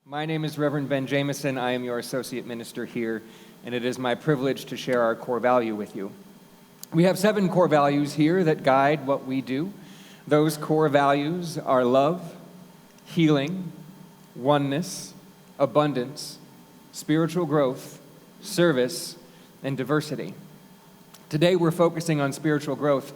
My name is Reverend Ben Jameson. I am your associate minister here, and it is my privilege to share our core value with you. We have 7 core values here that guide what we do. Those core values are love, healing, oneness, abundance, spiritual growth, service, and diversity. Today we're focusing on spiritual growth.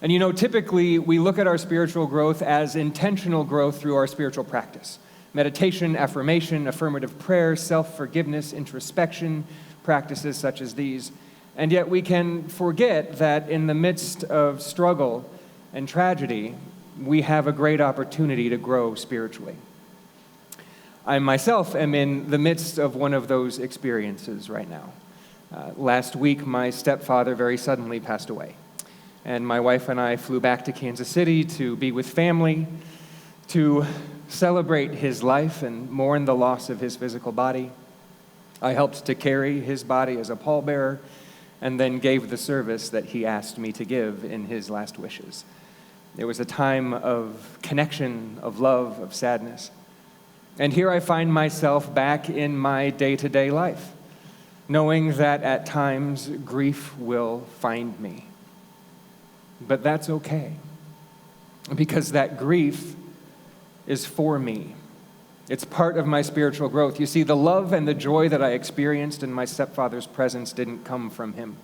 And typically we look at our spiritual growth as intentional growth through our spiritual practice. Meditation, affirmation, affirmative prayer, self-forgiveness, introspection, practices such as these. And yet we can forget that in the midst of struggle and tragedy, we have a great opportunity to grow spiritually. I myself am in the midst of one of those experiences right now. Last week, my stepfather very suddenly passed away. And my wife and I flew back to Kansas City to be with family, to celebrate his life and mourn the loss of his physical body. I helped to carry his body as a pallbearer and then gave the service that he asked me to give in his last wishes. It was a time of connection, of love, of sadness. And here I find myself back in my day-to-day life, knowing that at times grief will find me. But that's okay, because that grief is for me. It's part of my spiritual growth. You see, the love and the joy that I experienced in my stepfather's presence didn't come from him.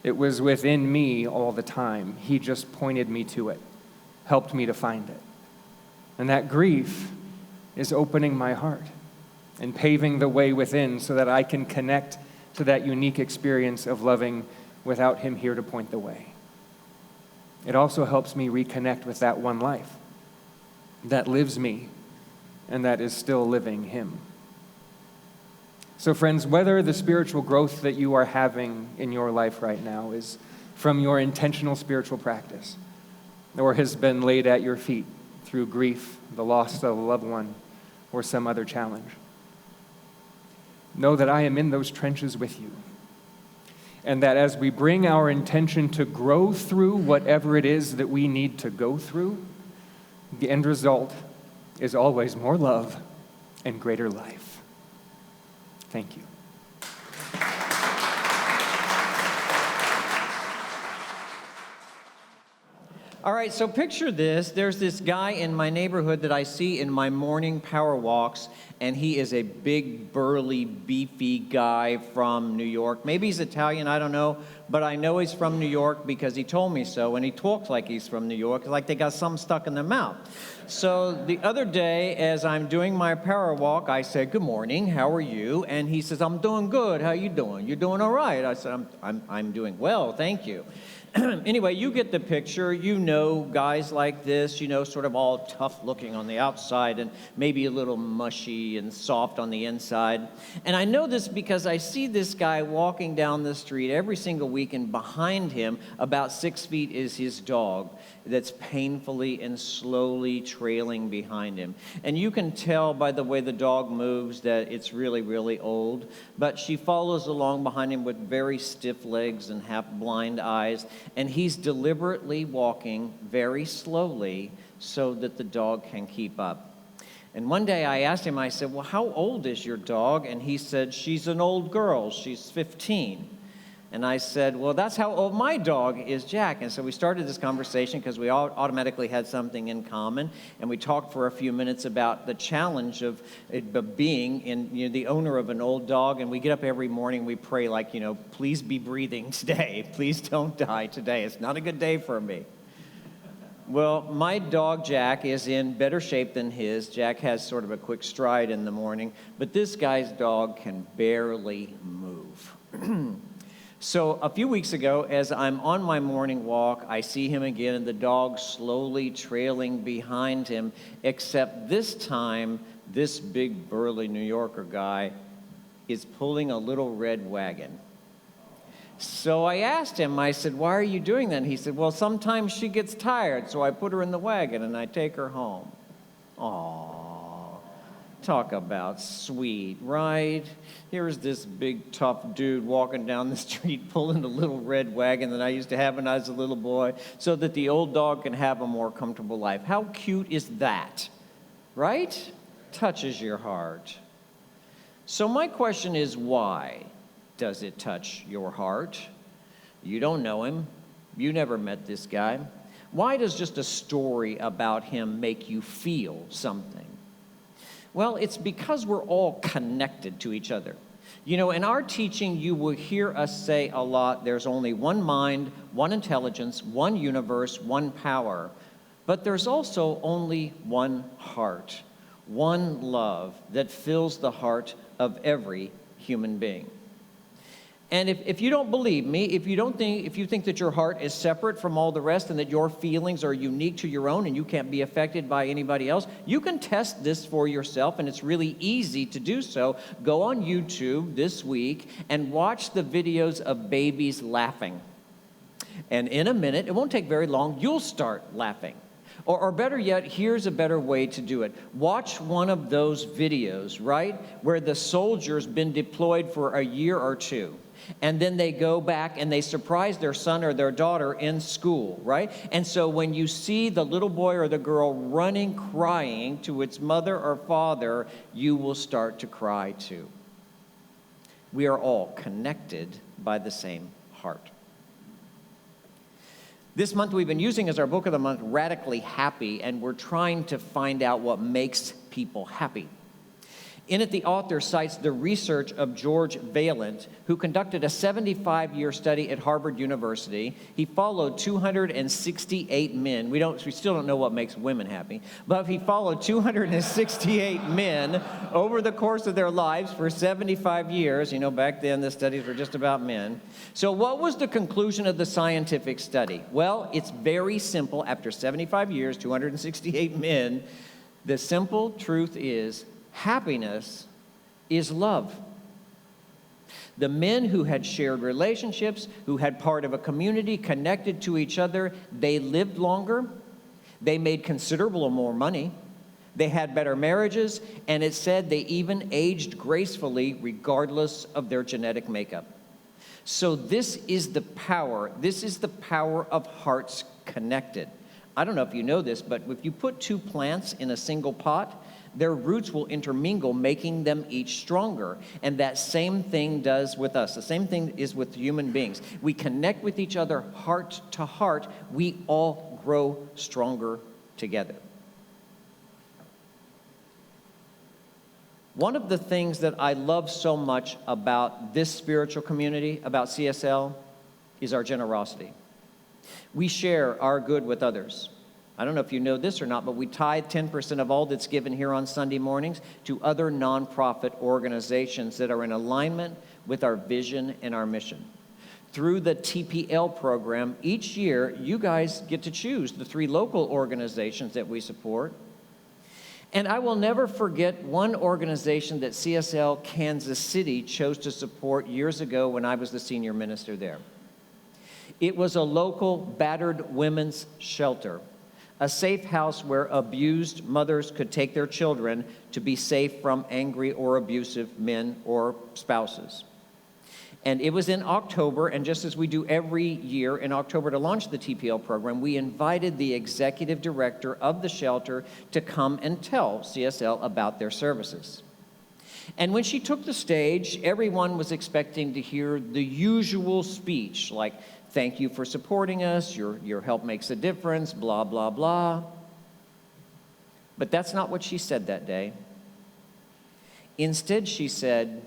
It was within me all the time. He just pointed me to it, helped me to find it. And that grief is opening my heart and paving the way within so that I can connect to that unique experience of loving without him here to point the way. It also helps me reconnect with that one life that lives me and that is still living him. So friends, whether the spiritual growth that you are having in your life right now is from your intentional spiritual practice or has been laid at your feet through grief, the loss of a loved one, or some other challenge, know that I am in those trenches with you. And that as we bring our intention to grow through whatever it is that we need to go through, the end result is always more love and greater life. Thank you. All right, so picture this. There's this guy in my neighborhood that I see in my morning power walks, and he is a big, burly, beefy guy from New York. Maybe he's Italian, I don't know, but I know he's from New York because he told me so, and he talks like he's from New York, like they got something stuck in their mouth. So the other day, as I'm doing my power walk, I said, "Good morning, how are you?" And he says, "I'm doing good, how you doing?" "You're doing all right." I said, I'm doing well, thank you. Anyway, you get the picture. You know guys like this, sort of all tough looking on the outside and maybe a little mushy and soft on the inside. And I know this because I see this guy walking down the street every single week, and behind him, about 6 feet, is his dog that's painfully and slowly trailing behind him. And you can tell by the way the dog moves that it's really, really old. But she follows along behind him with very stiff legs and half-blind eyes. And he's deliberately walking very slowly so that the dog can keep up. And one day I asked him, I said, "Well, how old is your dog?" And he said, "She's an old girl. She's 15. And I said, "Well, that's how old my dog is, Jack." And so we started this conversation because we all automatically had something in common. And we talked for a few minutes about the challenge of being the owner of an old dog. And we get up every morning, we pray like, "Please be breathing today. Please don't die today. It's not a good day for me." Well, my dog, Jack, is in better shape than his. Jack has sort of a quick stride in the morning. But this guy's dog can barely move. So a few weeks ago, as I'm on my morning walk, I see him again, and the dog slowly trailing behind him, except this time, this big, burly New Yorker guy is pulling a little red wagon. So I asked him, I said, "Why are you doing that?" And he said, "Well, sometimes she gets tired, so I put her in the wagon and I take her home." Aww. Talk about sweet, right? Here's this big, tough dude walking down the street pulling a little red wagon that I used to have when I was a little boy so that the old dog can have a more comfortable life. How cute is that, right? touches your heart. So my question is, why does it touch your heart? You don't know him. You never met this guy. Why does just a story about him make you feel something? Well, it's because we're all connected to each other. You know, in our teaching, you will hear us say a lot, there's only one mind, one intelligence, one universe, one power. But there's also only one heart, one love that fills the heart of every human being. And if you don't believe me, if you think that your heart is separate from all the rest and that your feelings are unique to your own and you can't be affected by anybody else, you can test this for yourself, and it's really easy to do so. Go on YouTube this week and watch the videos of babies laughing. And in a minute, it won't take very long, you'll start laughing. Or better yet, here's a better way to do it. Watch one of those videos, right, where the soldier's been deployed for a year or two. And then they go back and they surprise their son or their daughter in school, right? And so when you see the little boy or the girl running, crying to its mother or father, you will start to cry too. We are all connected by the same heart. This month we've been using as our book of the month, Radically Happy, and we're trying to find out what makes people happy. In it, the author cites the research of George Vaillant, who conducted a 75-year study at Harvard University. He followed 268 men. We still don't know what makes women happy, but he followed 268 men over the course of their lives for 75 years. You know, back then the studies were just about men. So what was the conclusion of the scientific study? Well, it's very simple. After 75 years, 268 men, the simple truth is, happiness is love. The men who had shared relationships, who had part of a community, connected to each other, they lived longer, they made considerable more money, they had better marriages, and it said they even aged gracefully regardless of their genetic makeup. So this is the power of hearts connected. I don't know if you know this, but if you put two plants in a single pot, their roots will intermingle, making them each stronger. And that same thing does with us. The same thing is with human beings. We connect with each other heart to heart. We all grow stronger together. One of the things that I love so much about this spiritual community, about CSL, is our generosity. We share our good with others. I don't know if you know this or not, but we tithe 10% of all that's given here on Sunday mornings to other nonprofit organizations that are in alignment with our vision and our mission. Through the TPL program, each year you guys get to choose the 3 local organizations that we support. And I will never forget one organization that CSL Kansas City chose to support years ago when I was the senior minister there. It was a local battered women's shelter, a safe house where abused mothers could take their children to be safe from angry or abusive men or spouses. And it was in October, and just as we do every year in October to launch the TPL program, we invited the executive director of the shelter to come and tell CSL about their services. And when she took the stage, everyone was expecting to hear the usual speech, like, "Thank you for supporting us, your help makes a difference, blah, blah, blah." But that's not what she said that day. Instead, she said,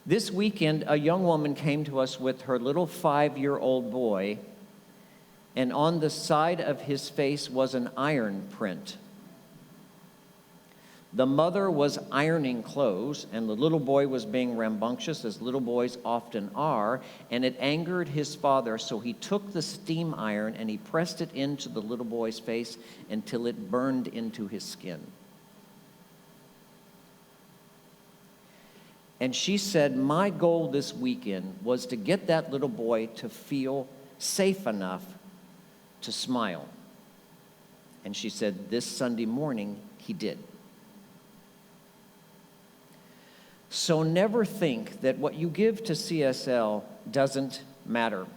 "This weekend, a young woman came to us with her little 5-year-old boy, and on the side of his face was an iron print. The mother was ironing clothes, and the little boy was being rambunctious, as little boys often are, and it angered his father, so he took the steam iron and he pressed it into the little boy's face until it burned into his skin." And she said, "My goal this weekend was to get that little boy to feel safe enough to smile." And she said, "This Sunday morning, he did." So never think that what you give to CSL doesn't matter.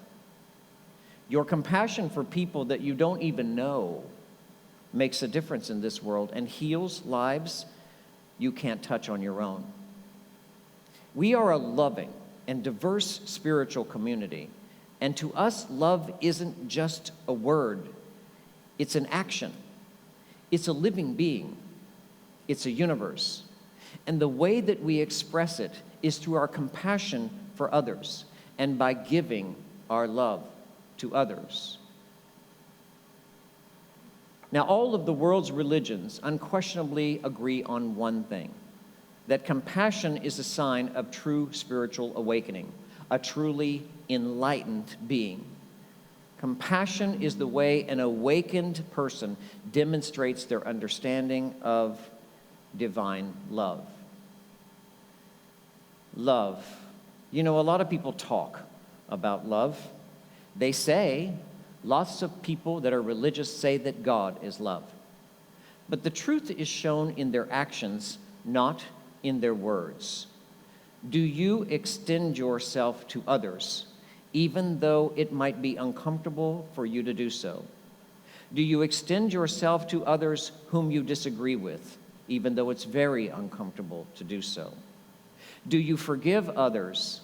Your compassion for people that you don't even know makes a difference in this world and heals lives you can't touch on your own. We are a loving and diverse spiritual community, and to us, love isn't just a word. It's an action. It's a living being. It's a universe. And the way that we express it is through our compassion for others and by giving our love to others. Now, all of the world's religions unquestionably agree on one thing, that compassion is a sign of true spiritual awakening, a truly enlightened being. Compassion is the way an awakened person demonstrates their understanding of divine love. Love. You know, a lot of people talk about love. They say, lots of people that are religious say that God is love. But the truth is shown in their actions, not in their words. Do you extend yourself to others, even though it might be uncomfortable for you to do so? Do you extend yourself to others whom you disagree with, even though it's very uncomfortable to do so? Do you forgive others,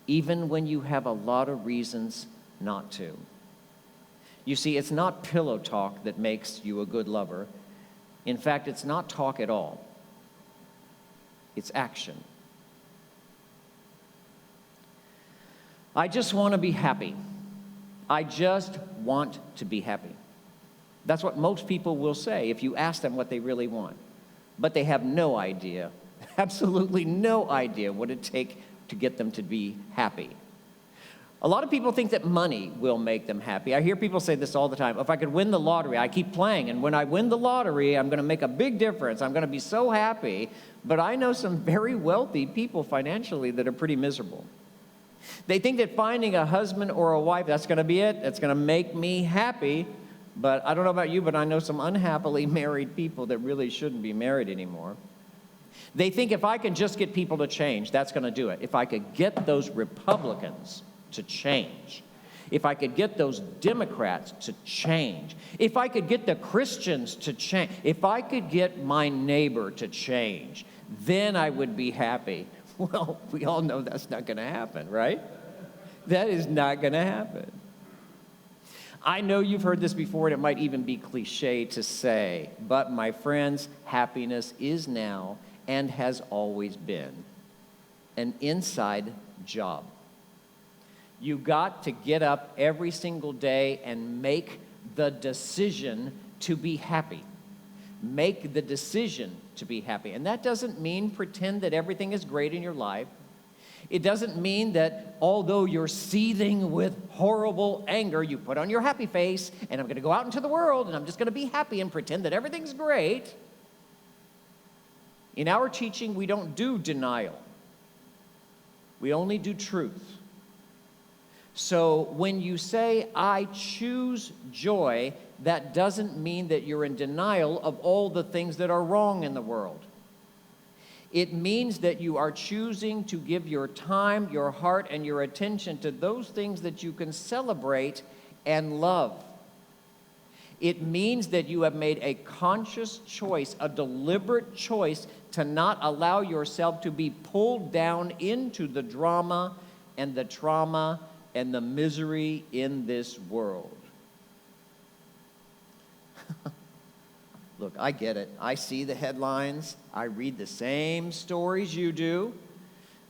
even when you have a lot of reasons not to? You see, it's not pillow talk that makes you a good lover. In fact, it's not talk at all. It's action. I just want to be happy. I just want to be happy. That's what most people will say if you ask them what they really want. But they have no idea, absolutely no idea what it takes to get them to be happy. A lot of people think that money will make them happy. I hear people say this all the time. If I could win the lottery, I keep playing, and when I win the lottery, I'm going to make a big difference. I'm going to be so happy. But I know some very wealthy people financially that are pretty miserable. They think that finding a husband or a wife, that's going to be it. That's going to make me happy. But I don't know about you, but I know some unhappily married people that really shouldn't be married anymore. They think if I can just get people to change, that's going to do it. If I could get those Republicans to change, if I could get those Democrats to change, if I could get the Christians to change, if I could get my neighbor to change, then I would be happy. Well, we all know that's not going to happen, right? That is not going to happen. I know you've heard this before, and it might even be cliche to say, but my friends, happiness is now and has always been an inside job. You got to get up every single day and make the decision to be happy. Make the decision to be happy. And that doesn't mean pretend that everything is great in your life. It doesn't mean that although you're seething with horrible anger, you put on your happy face and I'm going to go out into the world and I'm just going to be happy and pretend that everything's great. In our teaching, we don't do denial. We only do truth. So when you say, I choose joy, that doesn't mean that you're in denial of all the things that are wrong in the world. It means that you are choosing to give your time, your heart, and your attention to those things that you can celebrate and love. It means that you have made a conscious choice, a deliberate choice to not allow yourself to be pulled down into the drama and the trauma and the misery in this world. Look, I get it. I see the headlines. I read the same stories you do.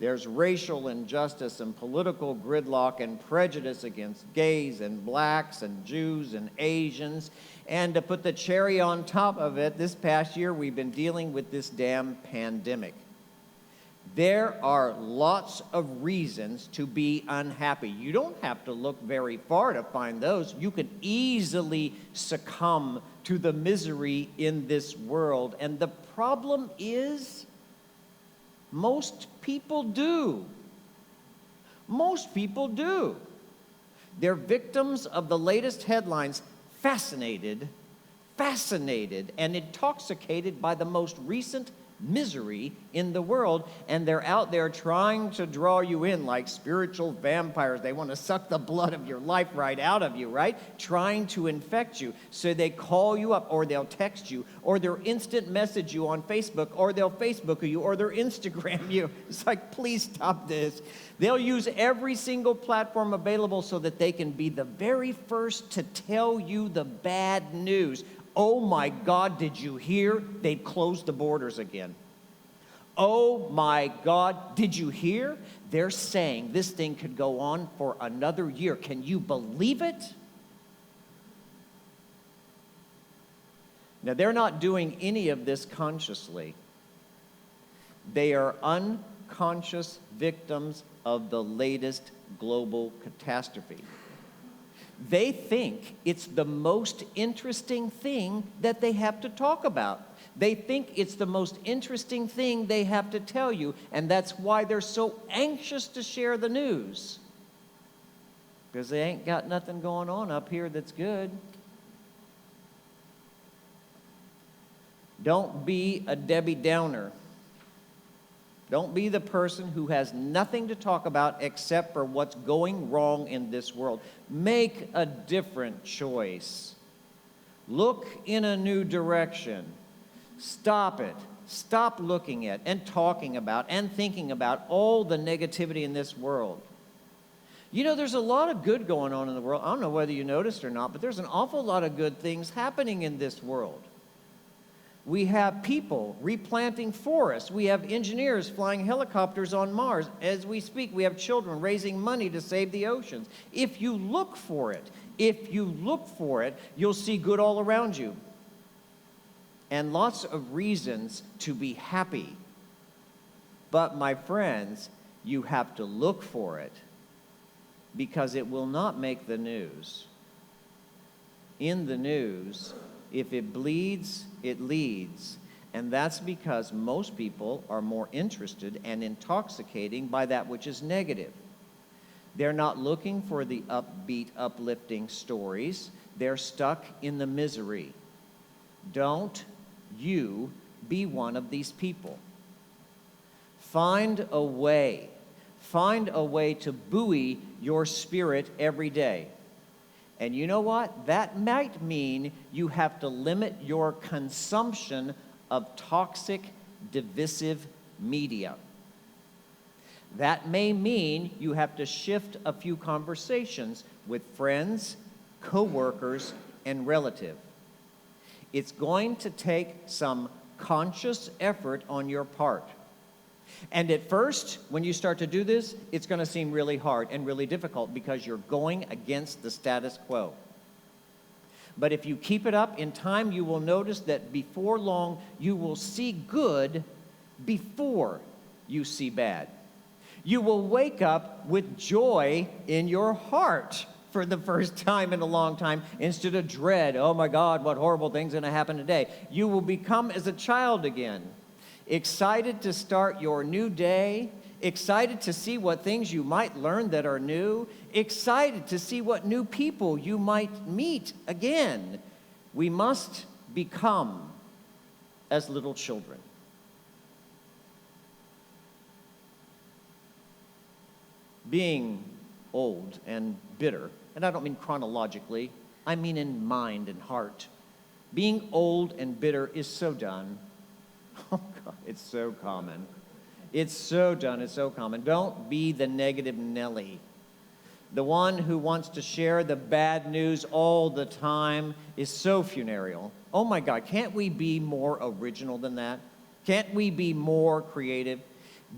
There's racial injustice and political gridlock and prejudice against gays and blacks and Jews and Asians. And to put the cherry on top of it, this past year we've been dealing with this damn pandemic. There are lots of reasons to be unhappy. You don't have to look very far to find those. You can easily succumb to the misery in this world. And the problem is, most people do. Most people do. They're victims of the latest headlines, fascinated, and intoxicated by the most recent misery in the world, and they're out there trying to draw you in like spiritual vampires. They want to suck the blood of your life right out of you, right? Trying to infect you. So they call you up, or they'll text you, or they'll instant message you on Facebook, or they'll Facebook you, or they'll Instagram you. It's like, please stop this. They'll use every single platform available so that they can be the very first to tell you the bad news. Oh my God, did you hear? They've closed the borders again. Oh my God, did you hear? They're saying this thing could go on for another year. Can you believe it? Now, they're not doing any of this consciously. They are unconscious victims of the latest global catastrophe. They think it's the most interesting thing that they have to talk about. They think it's the most interesting thing they have to tell you, and that's why they're so anxious to share the news. Because they ain't got nothing going on up here that's good. Don't be a Debbie Downer. Don't be the person who has nothing to talk about except for what's going wrong in this world. Make a different choice. Look in a new direction. Stop it. Stop looking at and talking about and thinking about all the negativity in this world. You know, there's a lot of good going on in the world. I don't know whether you noticed or not, but there's an awful lot of good things happening in this world. We have people replanting forests. We have engineers flying helicopters on Mars. As we speak, we have children raising money to save the oceans. If you look for it, you'll see good all around you. And lots of reasons to be happy. But my friends, you have to look for it because it will not make the news. In the news, if it bleeds, it leads. And that's because most people are more interested and intoxicating by that which is negative. They're not looking for the upbeat, uplifting stories. They're stuck in the misery. Don't you be one of these people. Find a way to buoy your spirit every day. And you know what? That might mean you have to limit your consumption of toxic, divisive media. That may mean you have to shift a few conversations with friends, co-workers, and relatives. It's going to take some conscious effort on your part. And at first, when you start to do this, it's going to seem really hard and really difficult because you're going against the status quo. But if you keep it up, in time you will notice that before long, you will see good before you see bad. You will wake up with joy in your heart for the first time in a long time instead of dread. Oh my God, what horrible thing's going to happen today. You will become as a child again. Excited to start your new day, excited to see what things you might learn that are new, excited to see what new people you might meet again. We must become as little children. Being old and bitter, and I don't mean chronologically, I mean in mind and heart. Being old and bitter is so done. Oh, God, it's so common. It's so done, it's so common. Don't be the negative Nelly. The one who wants to share the bad news all the time is so funereal. Oh my God, can't we be more original than that? Can't we be more creative?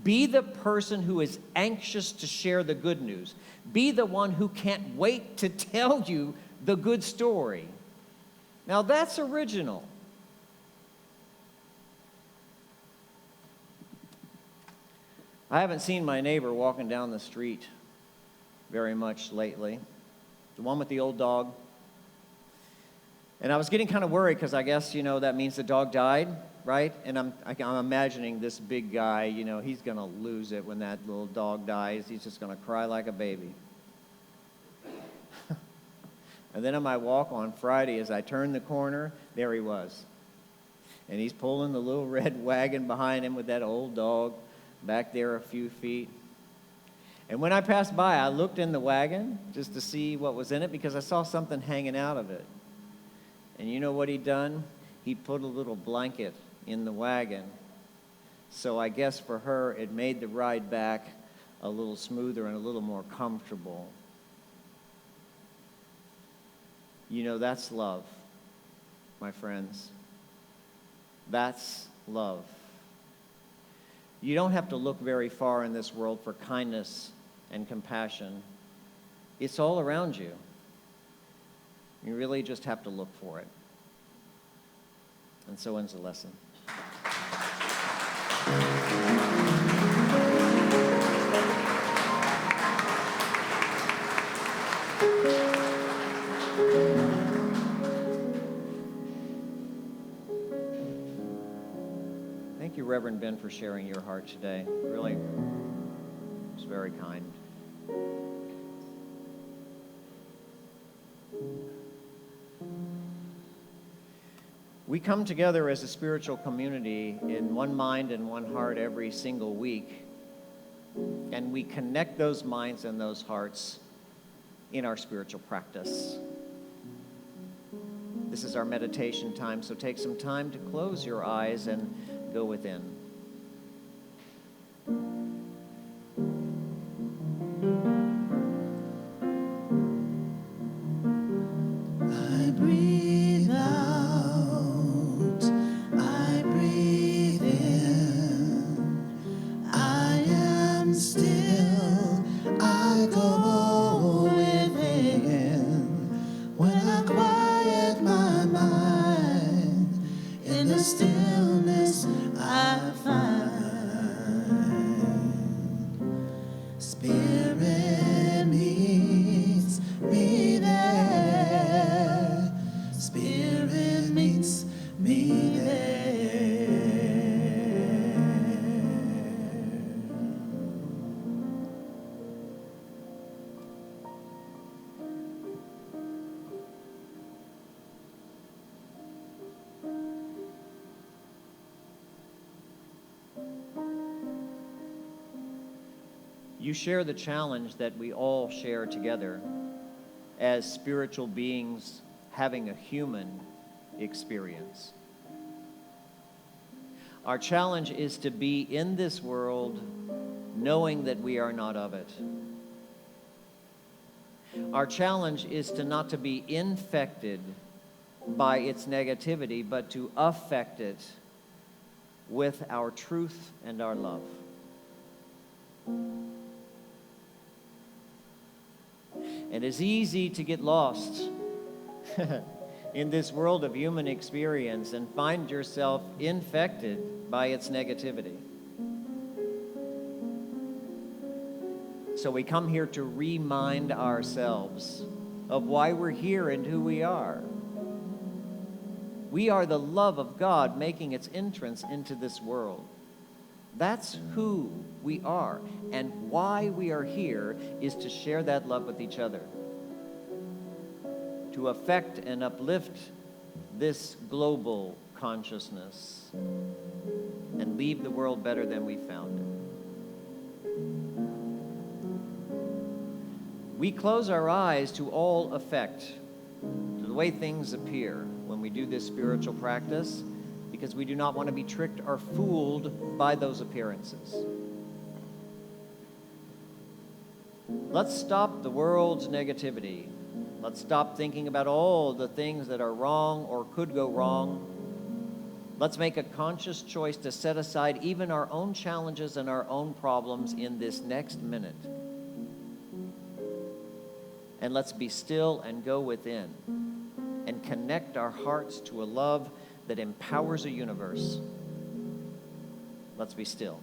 Be the person who is anxious to share the good news. Be the one who can't wait to tell you the good story. Now that's original. I haven't seen my neighbor walking down the street very much lately. The one with the old dog. And I was getting kind of worried because I guess, that means the dog died, right? And I'm imagining this big guy, he's going to lose it when that little dog dies. He's just going to cry like a baby. And then on my walk on Friday, as I turned the corner, there he was. And he's pulling the little red wagon behind him with that old dog back there a few feet. And when I passed by, I looked in the wagon just to see what was in it because I saw something hanging out of it. And you know what he'd done? He put a little blanket in the wagon. So I guess for her, it made the ride back a little smoother and a little more comfortable. You know, that's love, my friends. That's love. You don't have to look very far in this world for kindness and compassion. It's all around you. You really just have to look for it. And so ends the lesson. Thank you, Reverend Ben, for sharing your heart today. Really, it was very kind. We come together as a spiritual community in one mind and one heart every single week, and we connect those minds and those hearts in our spiritual practice. This is our meditation time, so take some time to close your eyes and go within. I breathe out, I breathe in, I am still, I go within. When I quiet my mind, in the stillness I find. Spirit meets me there. Spirit meets me there. You share the challenge that we all share together as spiritual beings having a human experience. Our challenge is to be in this world knowing that we are not of it. Our challenge is to not to be infected by its negativity, but to affect it with our truth and our love. And it's easy to get lost in this world of human experience and find yourself infected by its negativity. So we come here to remind ourselves of why we're here and who we are. We are the love of God making its entrance into this world. That's who we are, and why we are here is to share that love with each other, to affect and uplift this global consciousness and leave the world better than we found it. We close our eyes to all effect, to the way things appear when we do this spiritual practice, because we do not want to be tricked or fooled by those appearances. Let's stop the world's negativity. Let's stop thinking about all the things that are wrong or could go wrong. Let's make a conscious choice to set aside even our own challenges and our own problems in this next minute. And let's be still and go within and connect our hearts to a love that empowers a universe. Let's be still.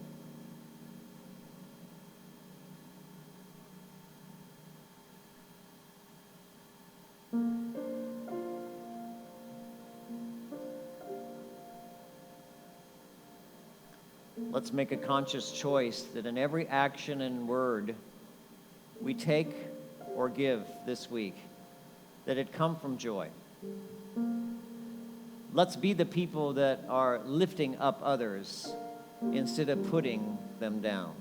Let's make a conscious choice that in every action and word we take or give this week, that it come from joy. Let's be the people that are lifting up others instead of putting them down.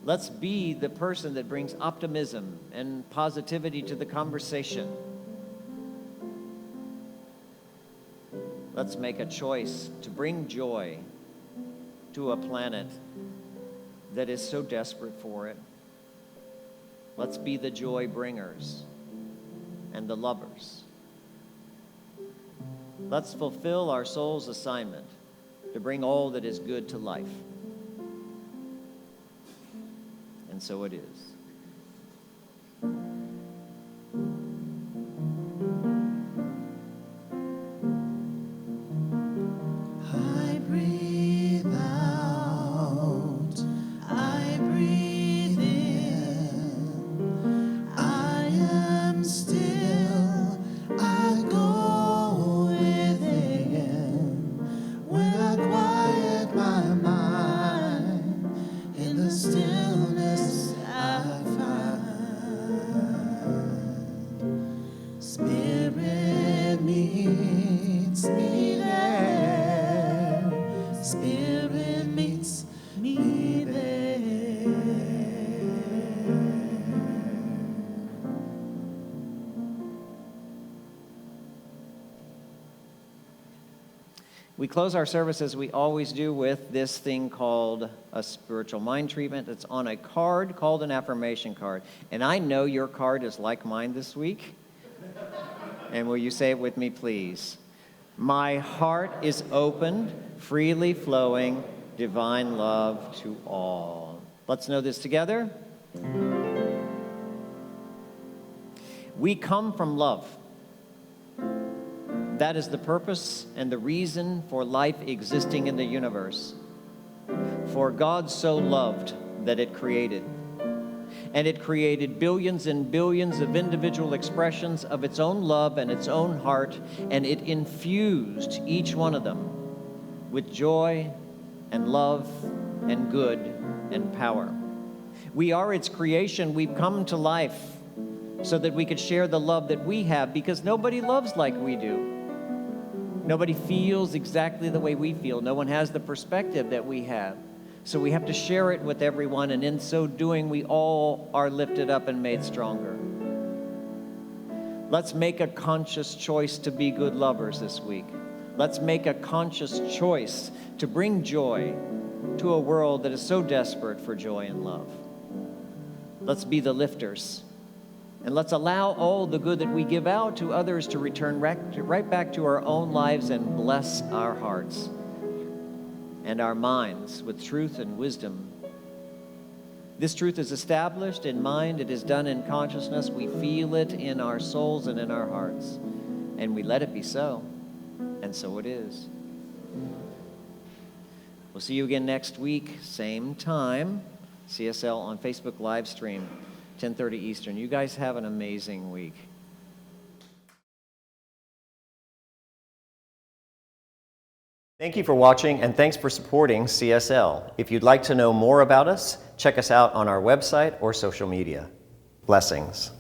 Let's be the person that brings optimism and positivity to the conversation. Let's make a choice to bring joy to a planet that is so desperate for it. Let's be the joy bringers and the lovers. Let's fulfill our soul's assignment to bring all that is good to life. And so it is. I breathe out, I breathe in, I am still, I go within. When I quiet my mind, in the stillness I find, Spirit meets me there, Spirit meets me there. We close our service as we always do with this thing called a spiritual mind treatment. It's on a card called an affirmation card. And I know your card is like mine this week. And will you say it with me, please? My heart is open, freely flowing, divine love to all. Let's know this together. We come from love. That is the purpose and the reason for life existing in the universe. For God so loved that it created. And it created billions and billions of individual expressions of its own love and its own heart, and it infused each one of them with joy and love and good and power. We are its creation. We've come to life so that we could share the love that we have, because nobody loves like we do. Nobody feels exactly the way we feel. No one has the perspective that we have. So we have to share it with everyone, and in so doing, we all are lifted up and made stronger. Let's make a conscious choice to be good lovers this week. Let's make a conscious choice to bring joy to a world that is so desperate for joy and love. Let's be the lifters. And let's allow all the good that we give out to others to return right back to our own lives and bless our hearts and our minds with truth and wisdom. This truth is established in mind. It is done in consciousness. We feel it in our souls and in our hearts. And we let it be so. And so it is. We'll see you again next week, same time, CSL on Facebook live stream. 10:30 Eastern. You guys have an amazing week. Thank you for watching, and thanks for supporting CSL. If you'd like to know more about us, check us out on our website or social media. Blessings.